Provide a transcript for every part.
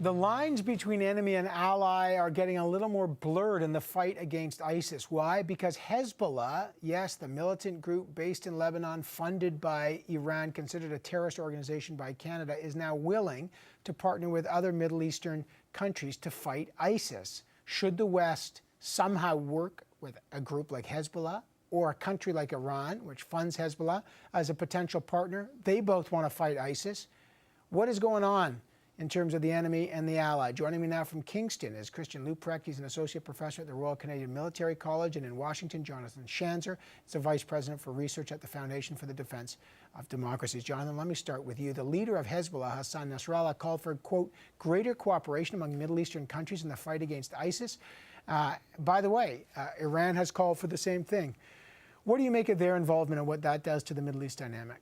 The lines between enemy and ally are getting a little more blurred in the fight against ISIS. Why? Because Hezbollah, yes, the militant group based in Lebanon, funded by Iran, considered a terrorist organization by Canada, is now willing to partner with other Middle Eastern countries to fight ISIS. Should the West somehow work with a group like Hezbollah or a country like Iran, which funds Hezbollah, as a potential partner? They both want to fight ISIS. What is going on in terms of the enemy and the ally? Joining me now from Kingston is Christian Luprecht. He's an associate professor at the Royal Canadian Military College, and in Washington, Jonathan Schanzer. He's the vice president for research at the Foundation for the Defense of Democracies. Jonathan, let me start with you. The leader of Hezbollah, Hassan Nasrallah, called for, quote, greater cooperation among Middle Eastern countries in the fight against ISIS. By the way, Iran has called for the same thing. What do you make of their involvement and what that does to the Middle East dynamic?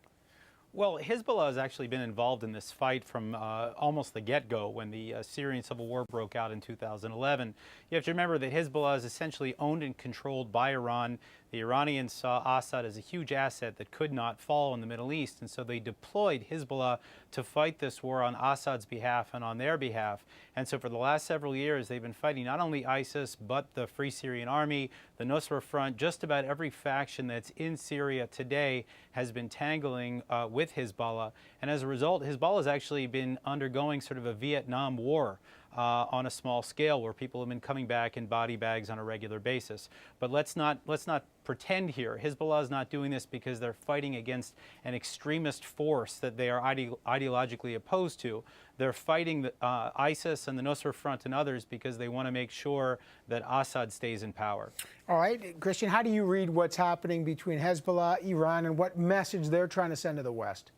Well, Hezbollah has actually been involved in this fight from almost the get-go when the Syrian civil war broke out in 2011. You have to remember that Hezbollah is essentially owned and controlled by Iran. The Iranians saw Assad as a huge asset that could not fall in the Middle East, and so they deployed Hezbollah to fight this war on Assad's behalf and on their behalf. And so for the last several years, they've been fighting not only ISIS, but the Free Syrian Army, the Nusra Front. Just about every faction that's in Syria today has been tangling with Hezbollah. And as a result, Hezbollah has actually been undergoing sort of a Vietnam War on a small scale, where people have been coming back in body bags on a regular basis. But let's not pretend here. Hezbollah is not doing this because they're fighting against an extremist force that they are ideologically opposed to. They're fighting ISIS and the Nusra Front and others because they want to make sure that Assad stays in power. All right, Christian, how do you read what's happening between Hezbollah, Iran, and what message they're trying to send to the West?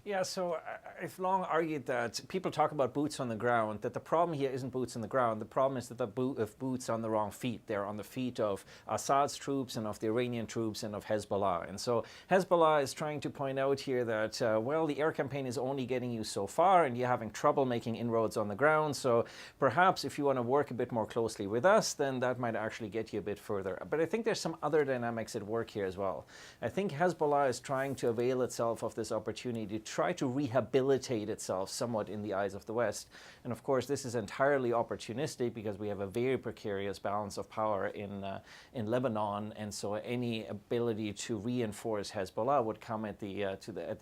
Yeah, so I've long argued that people talk about boots on the ground, that the problem here isn't boots on the ground. The problem is that the boots on the wrong feet. They're on the feet of Assad's troops and of the Iranian troops and of Hezbollah. And so Hezbollah is trying to point out here that, well, the air campaign is only getting you so far and you're having trouble making inroads on the ground. So perhaps if you want to work a bit more closely with us, then that might actually get you a bit further. But I think there's some other dynamics at work here as well. I think Hezbollah is trying to avail itself of this opportunity to try to rehabilitate itself somewhat in the eyes of the West. And of course, this is entirely opportunistic because we have a very precarious balance of power in Lebanon, and so any ability to reinforce Hezbollah would come at the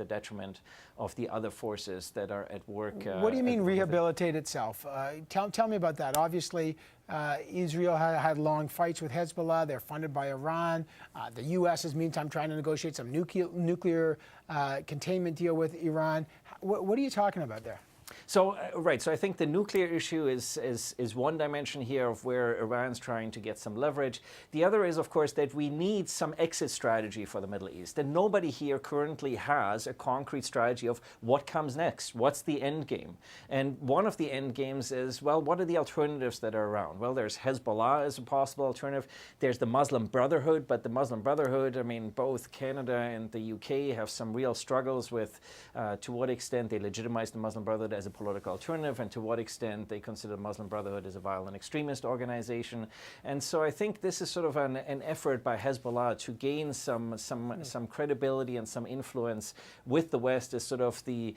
detriment of the other forces that are at work. What do you mean rehabilitate itself? Tell me about that. Obviously, Israel had long fights with Hezbollah. They're funded by Iran. The U.S. is meantime trying to negotiate some nuclear containment deal with Iran. What are you talking about there? So, right, so I think the nuclear issue is one dimension here of where Iran's trying to get some leverage. The other is, of course, that we need some exit strategy for the Middle East. And nobody here currently has a concrete strategy of what comes next, what's the end game. And one of the end games is, well, what are the alternatives that are around? Well, there's Hezbollah as a possible alternative. There's the Muslim Brotherhood, but the Muslim Brotherhood, I mean, both Canada and the UK have some real struggles with to what extent they legitimize the Muslim Brotherhood as a political alternative, and to what extent they consider the Muslim Brotherhood as a violent extremist organization. And so I think this is sort of an effort by Hezbollah to gain some credibility and some influence with the West as sort of the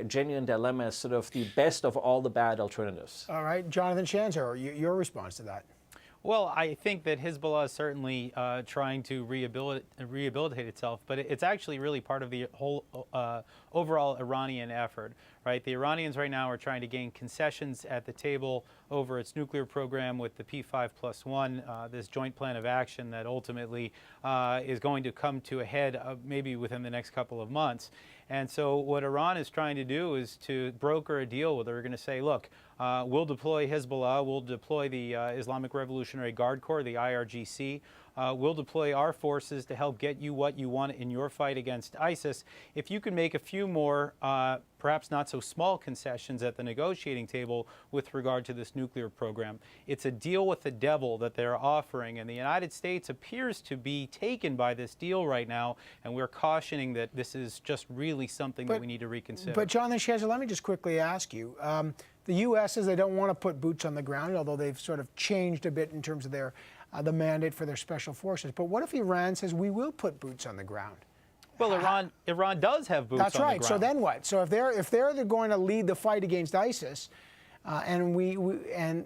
genuine dilemma, as sort of the best of all the bad alternatives. All right, Jonathan Schanzer, your response to that? Well, I think that Hezbollah is certainly trying to rehabilitate itself, but it's actually really part of the whole overall Iranian effort, right? The Iranians right now are trying to gain concessions at the table over its nuclear program with the P5+1, this joint plan of action that ultimately is going to come to a head maybe within the next couple of months. And so what Iran is trying to do is to broker a deal where they're going to say, look, we'll deploy Hezbollah, we'll deploy the Islamic Revolutionary Guard Corps, the IRGC, we'll deploy our forces to help get you what you want in your fight against ISIS. If you can make a few more, perhaps not so small concessions at the negotiating table with regard to this nuclear program. It's a deal with the devil that they're offering, and the United States appears to be taken by this deal right now, and we're cautioning that this is just really something that we need to reconsider. But Jonathan Schanzer, let me just quickly ask you. The U.S. says they don't want to put boots on the ground, although they've sort of changed a bit in terms of their the mandate for their special forces. But what if Iran says we will put boots on the ground? Well, Iran does have boots on the ground. That's right. So then what? So if they're going to lead the fight against ISIS, And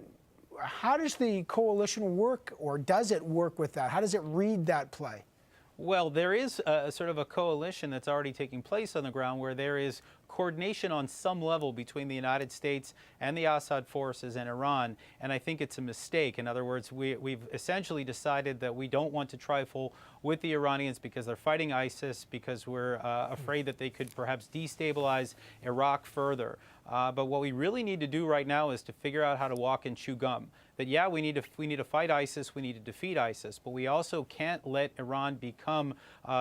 how does the coalition work, or does it work with that? How does it read that play? Well, there is a sort of a coalition that's already taking place on the ground where there is coordination on some level between the United States and the Assad forces and Iran, and I think it's a mistake. In other words, we've essentially decided that we don't want to trifle with the Iranians because they're fighting ISIS, because we're afraid that they could perhaps destabilize Iraq further. But what we really need to do right now is to figure out how to walk and chew gum. That, yeah, we need to fight ISIS, we need to defeat ISIS, but we also can't let Iran become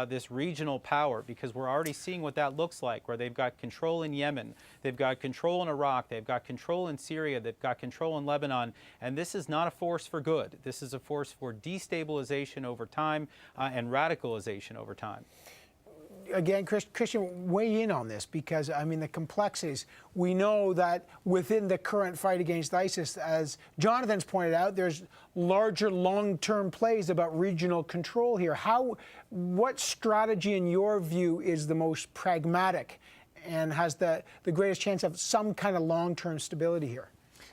this regional power, because we're already seeing what that looks like, where they've got control in Yemen, they've got control in Iraq, they've got control in Syria, they've got control in Lebanon, and this is not a force for good. This is a force for destabilization over time and radicalization over time. Again, Christian, weigh in on this, because, I mean, the complexities. We know that within the current fight against ISIS, as Jonathan's pointed out, there's larger long-term plays about regional control here. What strategy, in your view, is the most pragmatic and has the greatest chance of some kind of long-term stability here?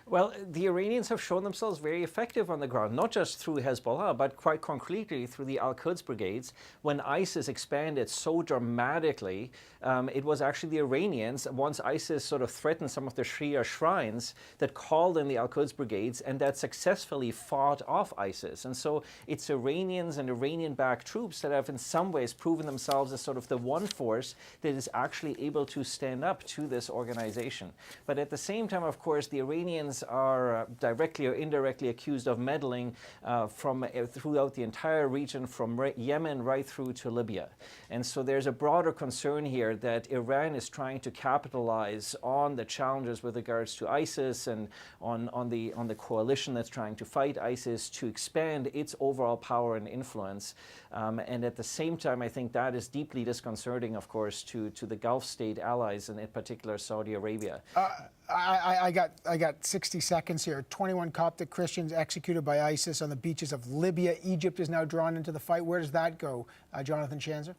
Well, the Iranians have shown themselves very effective on the ground, not just through Hezbollah, but quite concretely through the Al-Quds brigades. When ISIS expanded so dramatically, it was actually the Iranians, once ISIS sort of threatened some of the Shia shrines, that called in the Al-Quds brigades and that successfully fought off ISIS. And so it's Iranians and Iranian-backed troops that have in some ways proven themselves as sort of the one force that is actually able to stand up to this organization. But at the same time, of course, the Iranians are directly or indirectly accused of meddling throughout the entire region, from Yemen right through to Libya. And so there's a broader concern here that Iran is trying to capitalize on the challenges with regards to ISIS and on the coalition that's trying to fight ISIS, to expand its overall power and influence. And at the same time, I think that is deeply disconcerting, of course, to the Gulf state allies, and in particular Saudi Arabia. I got 60 seconds here. 21 Coptic Christians executed by ISIS on the beaches of Libya. Egypt is now drawn into the fight. Where does that go, Jonathan Schanzer?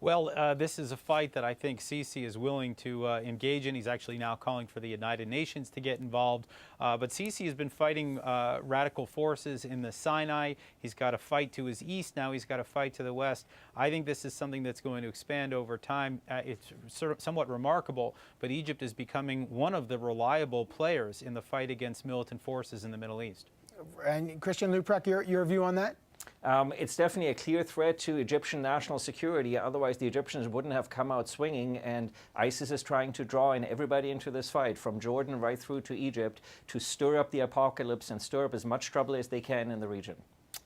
Well, this is a fight that I think Sisi is willing to engage in. He's actually now calling for the United Nations to get involved. But Sisi has been fighting radical forces in the Sinai. He's got a fight to his east. Now he's got a fight to the west. I think this is something that's going to expand over time. It's sort of somewhat remarkable, but Egypt is becoming one of the reliable players in the fight against militant forces in the Middle East. And Christian Luprecht, your view on that? It's definitely a clear threat to Egyptian national security. Otherwise, the Egyptians wouldn't have come out swinging. And ISIS is trying to draw in everybody into this fight, from Jordan right through to Egypt, to stir up the apocalypse and stir up as much trouble as they can in the region.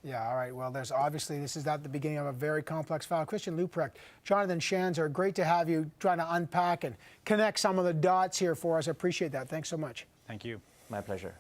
Yeah, all right. Well, there's obviously, this is at the beginning of a very complex file. Christian Luprecht, Jonathan Schanzer, great to have you trying to unpack and connect some of the dots here for us. I appreciate that. Thanks so much. Thank you. My pleasure.